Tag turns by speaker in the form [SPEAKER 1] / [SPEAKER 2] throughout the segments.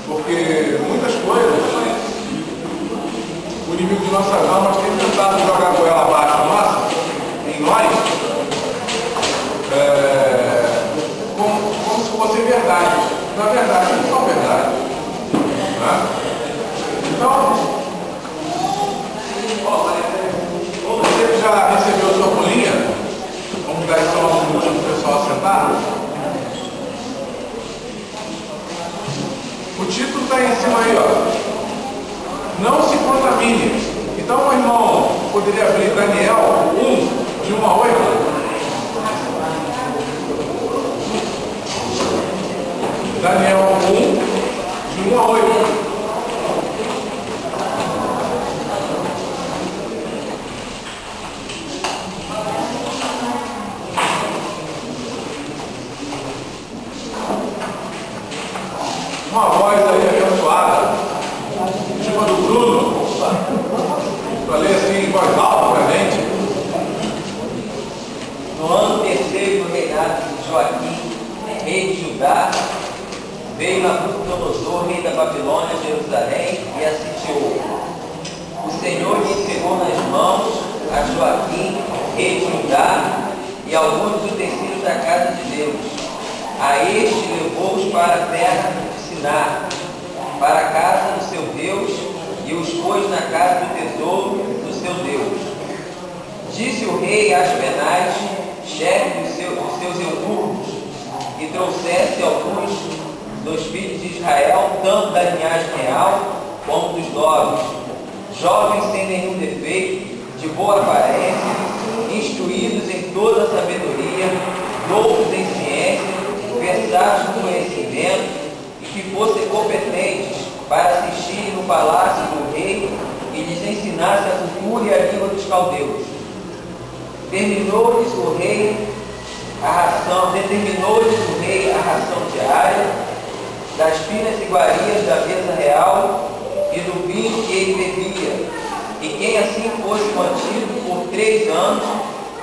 [SPEAKER 1] Porque muitas coisas o inimigo de nossas almas tem tentado jogar a goela abaixo nossa, em nós, como se fosse verdade. Na verdade, não são verdade. Né? Então, você que já recebeu sua bolinha, vamos dar só um minutinho para o pessoal sentar. O título está em cima aí, ó. Não se contamine. Então, meu irmão, poderia abrir Daniel 1, de 1 a 8? Daniel 1, de 1 a 8. Uma voz aí abençoada, tipo a do Bruno, para ler assim em voz alta para a gente.
[SPEAKER 2] No ano terceiro do reinado de Joaquim, rei de Judá, veio Nabucodonosor, rei da Babilônia, a Jerusalém, e a sitiou. O Senhor lhe entregou nas mãos a Joaquim, rei de Judá, e alguns dos utensílios da casa de Deus. A este levou-os para a terra de Siná, para a casa do seu Deus, e os pôs na casa do tesouro do seu Deus. Disse o rei a Aspenaz, chefe dos seus eunucos, que trouxesse alguns dos filhos de Israel, tanto da linhagem real como dos nobres, jovens sem nenhum defeito, de boa aparência, instruídos em toda a sabedoria, loucos em ciência, versados no conhecimento, e que fossem competentes para assistir no palácio do rei e lhes ensinasse a cultura e a língua dos caldeus. Determinou-lhes o rei a ração diária das finas iguarias da mesa real e do vinho que ele bebia, e quem assim fosse mantido por 3 anos,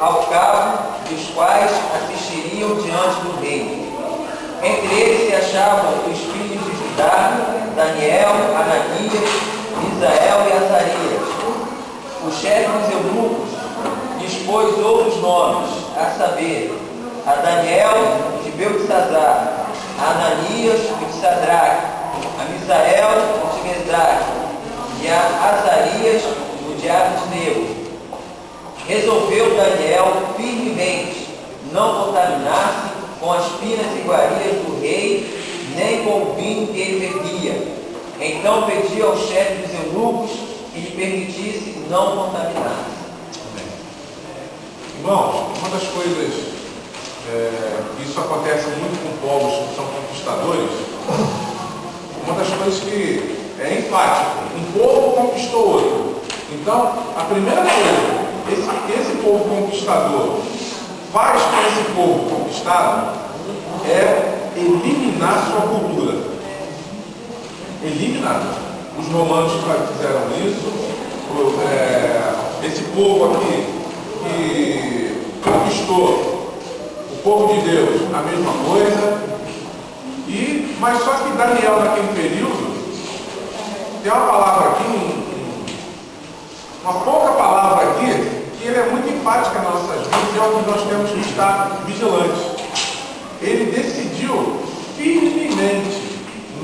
[SPEAKER 2] ao cabo dos quais assistiriam diante do rei. Entre eles se achavam os filhos de Judá, Daniel, Ananias, Misael e Azarias. O chefe dos eunucos dispôs outros nomes, a saber, a Daniel de Beltesazar, a Ananias de Sadraque, a Misael de Mesaque e a Azarias o de Abednego. Resolveu Daniel firmemente não contaminar-se com as finas iguarias do rei, nem com o vinho que ele bebia. Então pediu ao chefe dos eunucos que lhe permitisse não contaminar-se.
[SPEAKER 1] Irmãos, uma das coisas, isso acontece muito com povos que são conquistadores, uma das coisas que é enfático, um povo conquistou outro. Então, a primeira coisa, esse povo conquistador faz com esse povo conquistado é eliminar sua cultura. Eliminar. Os romanos fizeram isso, esse povo aqui que conquistou o povo de Deus, a mesma coisa. Mas só que Daniel, naquele período, tem uma palavra aqui, uma pouca palavra aqui, que ele é muito enfática nas nossas vidas, e é o que nós temos que estar vigilantes. Ele decidiu firmemente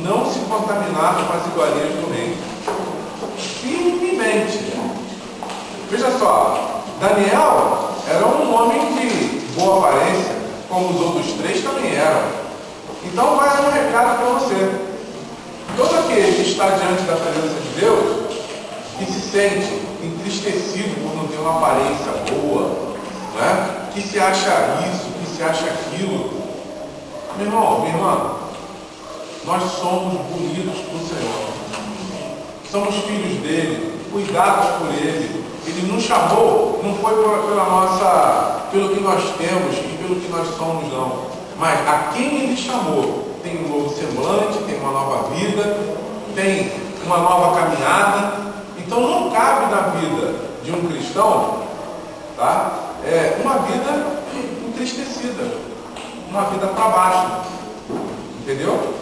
[SPEAKER 1] não se contaminar com as iguarias do rei. Firmemente. Veja só, Daniel era um homem de boa aparência, como os outros 3 também eram. Então vai um recado para você. Todo aquele que está diante da presença de Deus e se sente entristecido por não ter uma aparência boa, né? Que se acha isso, que se acha aquilo. Meu irmão, minha irmã, nós somos bonitos por Senhor. Somos filhos dele, cuidados por ele. Ele nos chamou, não foi pelo que nós temos e pelo que nós somos, não. Mas a quem ele chamou tem um novo semblante, tem uma nova vida, tem uma nova caminhada. Então não cabe na vida de um cristão, tá? Uma vida entristecida, uma vida para baixo. Entendeu?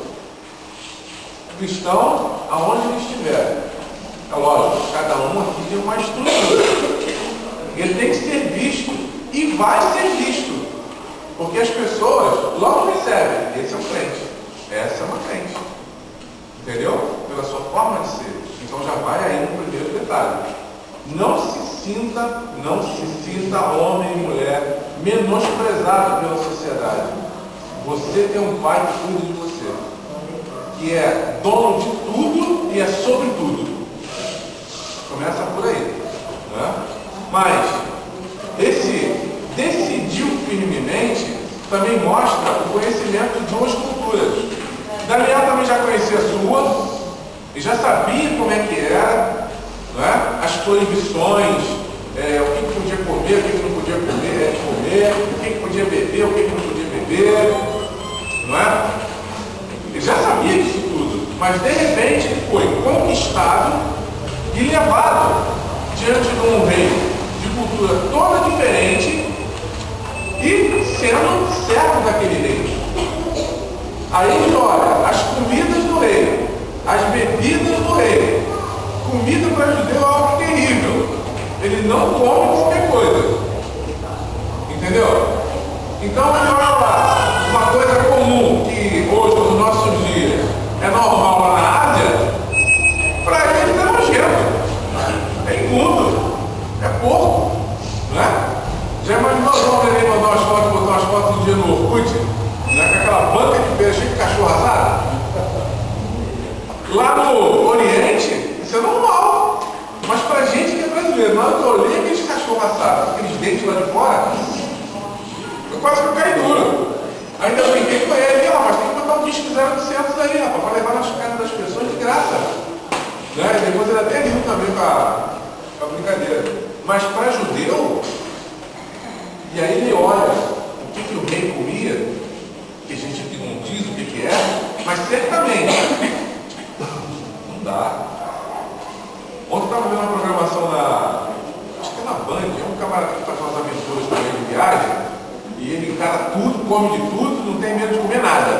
[SPEAKER 1] cristão aonde ele estiver. É lógico, cada um aqui tem uma estrutura. Ele tem que ser visto e vai ser visto. Porque as pessoas logo percebem, esse é um crente, essa é uma crente. Entendeu? Pela sua forma de ser. Então já vai aí no primeiro detalhe. Não se sinta homem e mulher menosprezado pela sociedade. Você tem um pai que cuida de você, que é dono de tudo e é sobre tudo. Começa por aí, né? Mas esse decidiu firmemente também mostra o conhecimento de duas culturas. Daniel também já conhecia a sua e já sabia como é que era, né? As proibições, o que podia comer, o que não podia comer, o que podia beber, o que não podia beber, não é? Ele já sabia disso tudo, mas de repente ele foi conquistado e levado diante de um rei de cultura toda diferente e sendo servo daquele rei. Aí ele olha as comidas do rei, as bebidas do rei. Comida para judeu é algo terrível. Ele não come qualquer coisa. Entendeu? Então ele olha lá, uma coisa comum que hoje, nos nossos dias, é normal lá na Ásia, para eles é nojento, é imundo, é porco, né? Já imaginou o homem ali mandar umas fotos, botar umas fotos um dia no Orkut, né? Com aquela banca de peixe cheia de cachorro assado? Lá no Oriente, isso é normal. Mas pra gente que é brasileiro, na hora que eu olhei aqueles cachorros assados, aqueles dentes lá de fora, eu quase que eu caí duro. Ainda brinquei com ele, mas tem que botar um disco 0800 aí, rapaz, para levar nas casas das pessoas de graça. Né? E depois ele até riu também com a brincadeira. Mas para judeu, e aí ele olha o que o rei comia, que a gente aqui não diz o que é, mas certamente não dá. Ontem eu estava vendo uma programação acho que é na Band, é um camarada que faz umas aventuras também de viagem, e ele encara tudo, come de tudo, não tem medo de comer nada.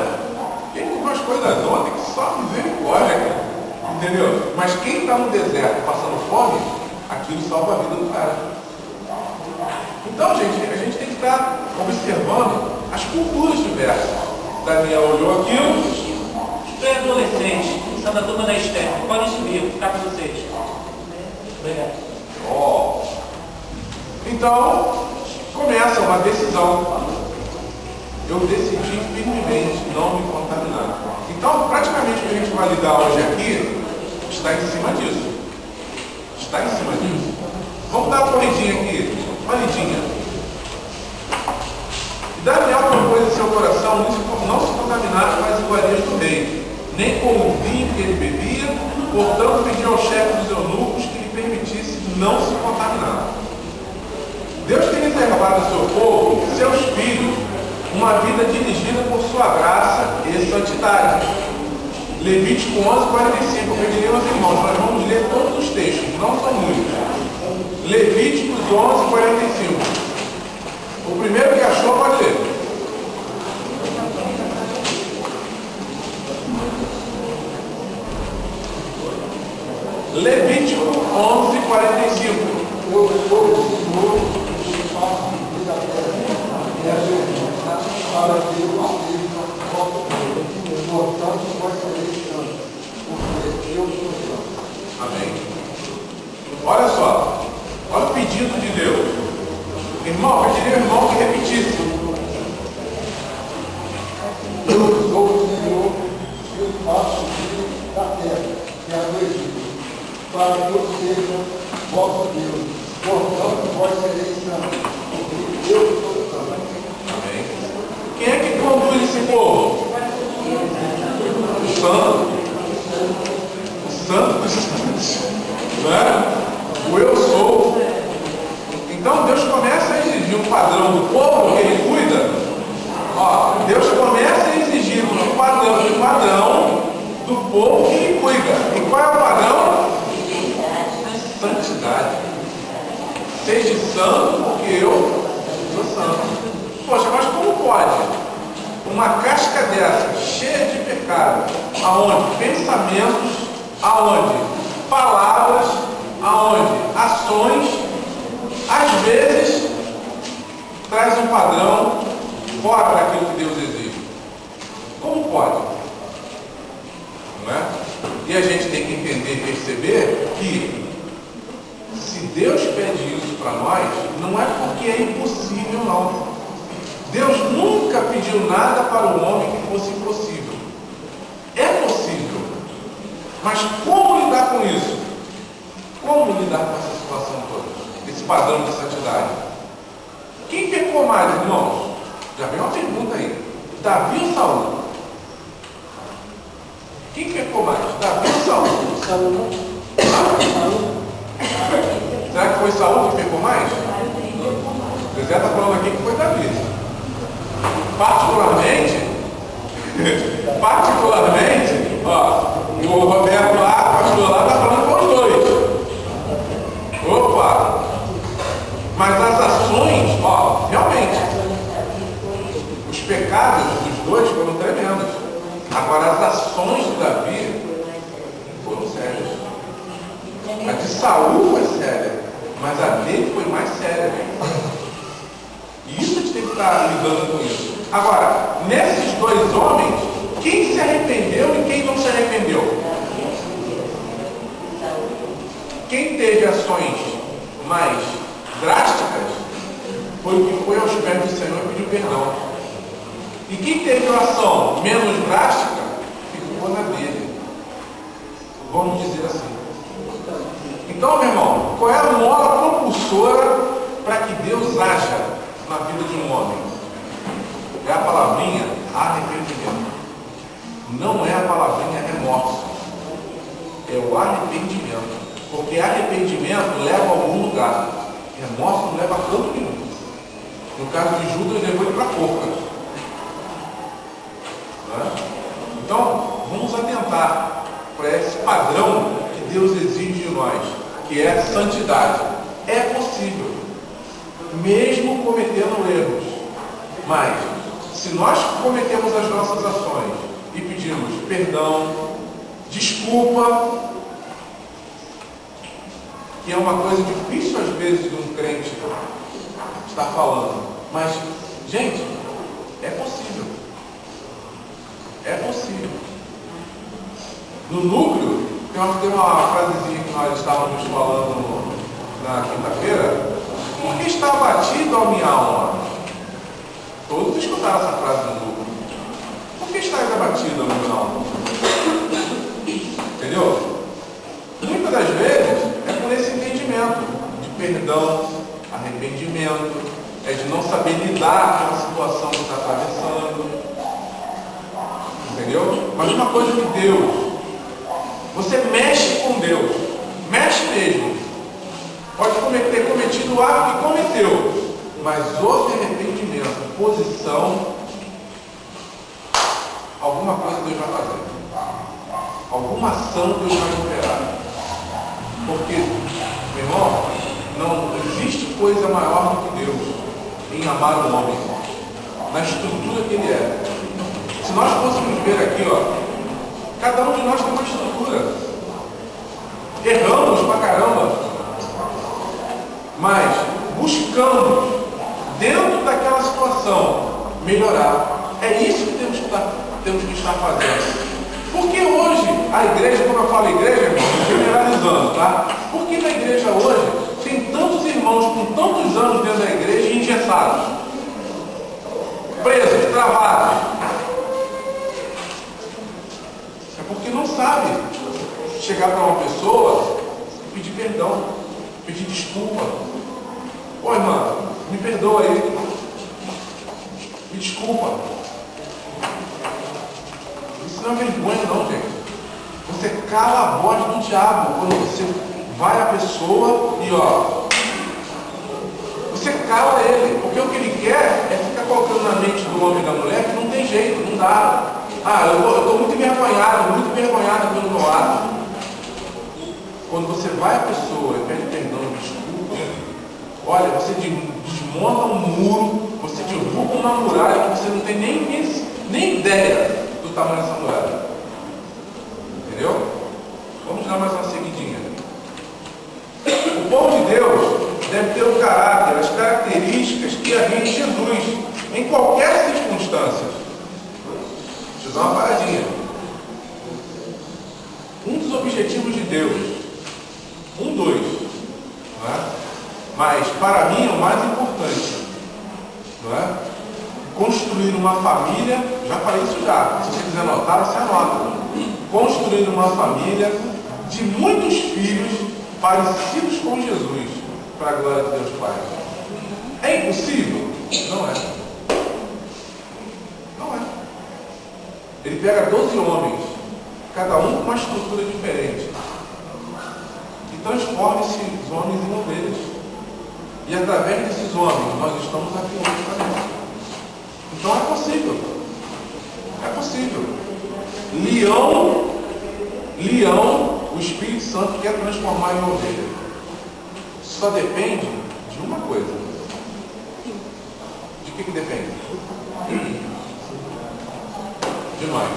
[SPEAKER 1] Quem come umas coisas ontem que só misericórdia, cara. Entendeu? Mas quem está no deserto passando fome, aquilo salva a vida do cara. Então, gente, a gente tem que estar observando as culturas diversas. Daniel olhou aquilo.
[SPEAKER 2] Estou adolescente, sou da turma da Esther. Podem subir, ficar com vocês. Obrigado.
[SPEAKER 1] Então, começa uma decisão. Eu decidi firmemente não me contaminar. Então, praticamente o que a gente vai lidar hoje aqui está em cima disso. Está em cima disso. Vamos dar uma corridinha aqui. Uma lidinha. Daniel propôs em seu coração não se contaminar com as iguarias do rei, nem com o vinho que ele bebia, portanto pediu ao chefe dos eunucos que lhe permitisse não se contaminar. Deus tem reservado ao seu povo, seus filhos, uma vida dirigida por sua graça e santidade. Levítico 11:45, eu pediria aos irmãos, nós vamos ler todos os textos, não são muitos. Levíticos 11:45. O primeiro que achou pode ler. Levítico 11:45. Para Deus, portanto, vós sereis santos, porque eu sou santo. Amém. Olha só, olha o pedido de Deus. Irmão, eu pediria ao irmão que repetisse. Eu sou o Senhor, eu faço o da terra, que é do Egito, para que eu seja vosso Deus. Portanto, vós sereis santos, porque eu sou santo. Amém. Quem é que conduz esse povo? O santo. O santo dos santos. Não é? O eu sou. Então Deus começa a exigir um padrão do povo que ele cuida. Ó, Deus começa a exigir um padrão do povo que ele cuida. E qual é o padrão? Santidade. Seja santo porque eu sou santo. Poxa, mas como pode uma casca dessa, cheia de pecado, aonde pensamentos, aonde palavras, aonde ações, às vezes, traz um padrão fora daquilo que Deus exige. Como pode? Não é? E a gente tem que entender e perceber que se Deus pede isso para nós, não é porque é impossível, não. Deus nunca pediu nada para o homem que fosse impossível. É possível. Mas como lidar com isso? Como lidar com essa situação toda? Esse padrão de santidade? Quem pecou mais, irmãos? Já vem uma pergunta aí. Davi ou Saul? Quem pecou mais? Davi ou Saul?
[SPEAKER 3] Saul.
[SPEAKER 1] Será que foi Saul que pecou mais? O Zé está falando aqui que foi Davi. Particularmente, ó, o Roberto lá, o pastor lá, está falando com os dois. Opa! Mas as ações, ó, realmente, os pecados dos dois foram tremendos. Agora, as ações de Davi foram sérias. A de Saul foi séria, mas a dele foi mais séria. E isso a gente tem que estar lidando com isso. Agora, nesses dois homens, quem se arrependeu e quem não se arrependeu? Quem teve ações mais drásticas foi o que foi aos pés do Senhor e pediu perdão. E quem teve uma ação menos drástica ficou na dele. Vamos dizer assim. Então, meu irmão, qual é a mola propulsora para que Deus haja na vida de um homem? É a palavrinha arrependimento. Não é a palavrinha remorso. É o arrependimento. Porque arrependimento leva a algum lugar. Remorso não leva a canto nenhum. No caso de Judas, levou ele para a forca. Então, vamos atentar para esse padrão que Deus exige de nós, que é a santidade. É possível, mesmo cometendo erros. Mas, se nós cometemos as nossas ações e pedimos perdão, desculpa, que é uma coisa difícil às vezes de um crente estar falando, mas, gente, é possível. É possível. No núcleo, tem uma frasezinha que nós estávamos falando na quinta-feira. Por que está abatido a minha alma? Todos escutaram essa frase no núcleo. Por que está abatido a minha alma? Entendeu? Muitas das vezes é por esse entendimento de perdão, arrependimento, é de não saber lidar com a situação que está atravessando. Entendeu? Mas uma coisa que Deus, você mexe com Deus, mexe mesmo. Pode ter cometido o ato que cometeu, mas houve arrependimento, posição, alguma coisa Deus vai fazer. Alguma ação Deus vai operar. Porque, meu irmão, não existe coisa maior do que Deus em amar o homem, na estrutura que ele é. Se nós fôssemos ver aqui, ó, cada um de nós tem uma estrutura. Erramos pra caramba. Mas buscamos, dentro daquela situação, melhorar. É isso que temos que estar fazendo. Porque hoje, a igreja, quando eu falo igreja, irmão, generalizando, tá? Porque na igreja hoje, tem tantos irmãos com tantos anos dentro da igreja engessados, presos, travados. É porque não sabe chegar para uma pessoa e pedir perdão, pedir desculpa. Ô irmã, me perdoa aí. Me desculpa. Isso não é vergonha não, gente. Você cala a voz do diabo quando você vai à pessoa e ó, você cala ele, porque o que ele quer é ficar colocando na mente do homem e da mulher que não tem jeito, não dá. Ah, eu estou muito envergonhado pelo meu ato. Quando você vai à pessoa e pede perdão e desculpa, olha, você desmonta um muro, você derruba uma muralha que você não tem nem ideia do tamanho dessa muralha. dá mais uma seguidinha. O povo de Deus deve ter o caráter, as características que havia em Jesus, em qualquer circunstância. Deixa eu dar uma paradinha. Um dos objetivos de Deus, dois, não é? Mas para mim é o mais importante, não é? Construir uma família, já falei isso já, se você quiser anotar, você anota. Construir uma família de muitos filhos parecidos com Jesus, para a glória de Deus Pai. É impossível? Não é. Não é. Ele pega 12 homens, cada um com uma estrutura diferente, e transforma esses homens em ovelhas. E através desses homens, nós estamos aqui hoje também. Então é possível. É possível. Leão, o Espírito Santo quer transformar em ovelha. Só depende de uma coisa. De que depende? De nós.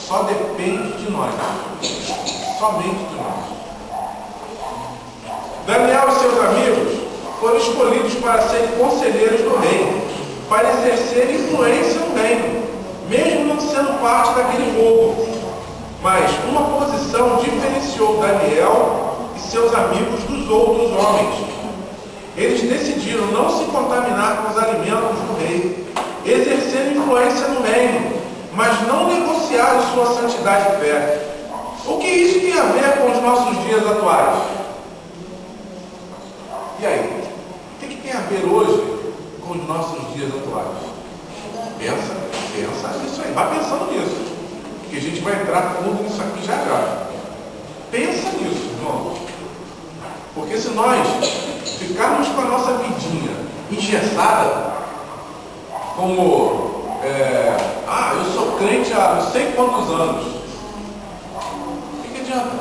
[SPEAKER 1] Só depende de nós. Somente de nós. Daniel e seus amigos foram escolhidos para serem conselheiros do reino, para exercer influência no reino, mesmo não sendo parte daquele povo. Mas uma posição diferenciou Daniel e seus amigos dos outros homens. Eles decidiram não se contaminar com os alimentos do rei, exercer influência no reino, mas não negociar sua santidade e fé. O que isso tem a ver com os nossos dias atuais? E aí? O que tem a ver hoje com os nossos dias atuais? Pensa nisso aí. Vai pensando nisso. Que a gente vai entrar fundo nisso aqui já já. Pensa nisso, irmão. Porque se nós ficarmos com a nossa vidinha engessada, como eu sou crente há não sei quantos anos, o que adianta?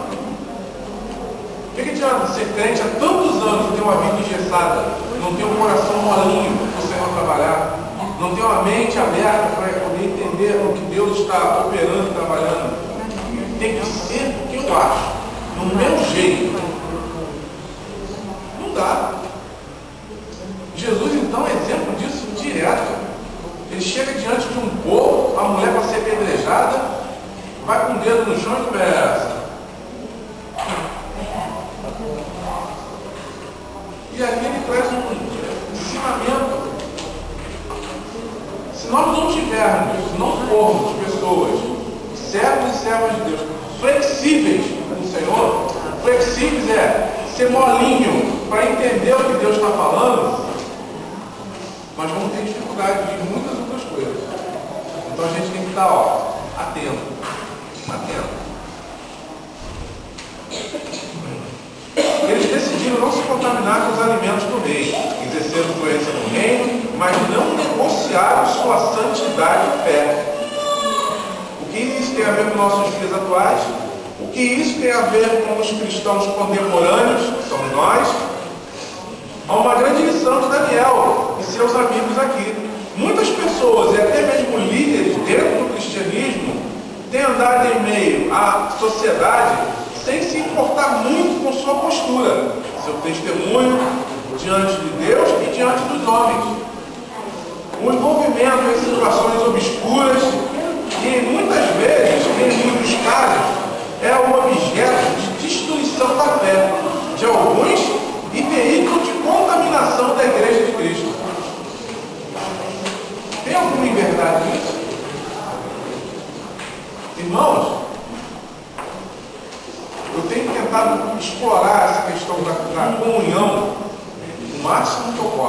[SPEAKER 1] O que adianta ser crente há tantos anos e ter uma vida engessada, não ter um coração molinho para o Senhor trabalhar, não ter uma mente aberta para poder entender o que Deus está operando e trabalhando? Tem que ser o que eu acho, no meu jeito. Não dá. Jesus, então, é exemplo disso direto. Ele chega diante de um povo, a mulher vai ser apedrejada, vai com o dedo no chão e começa. E ali ele traz um ensinamento. Se nós não tivermos, se não formos pessoas, servos e servas de Deus, flexíveis com o Senhor, flexíveis é ser molinho para entender o que Deus está falando, nós vamos ter dificuldade de muitas outras coisas. Então a gente tem que estar atento. Eles decidiram não se contaminar com os alimentos do rei, exercer influência no reino, mas não negociaram sua santidade e fé. O que isso tem a ver com nossos dias atuais? O que isso tem a ver com os cristãos contemporâneos, que somos nós? Há uma grande lição de Daniel e seus amigos aqui. Muitas pessoas, e até mesmo líderes dentro do cristianismo, têm andado em meio à sociedade sem se importar muito com sua postura, seu testemunho diante de Deus e diante dos homens. O envolvimento em situações obscuras, que muitas vezes, em muitos casos, é um objeto de destruição da fé de alguns e veículo de contaminação da Igreja de Cristo. Tem alguma verdade nisso? Irmãos, eu tenho tentado explorar essa questão da comunhão o máximo que eu posso.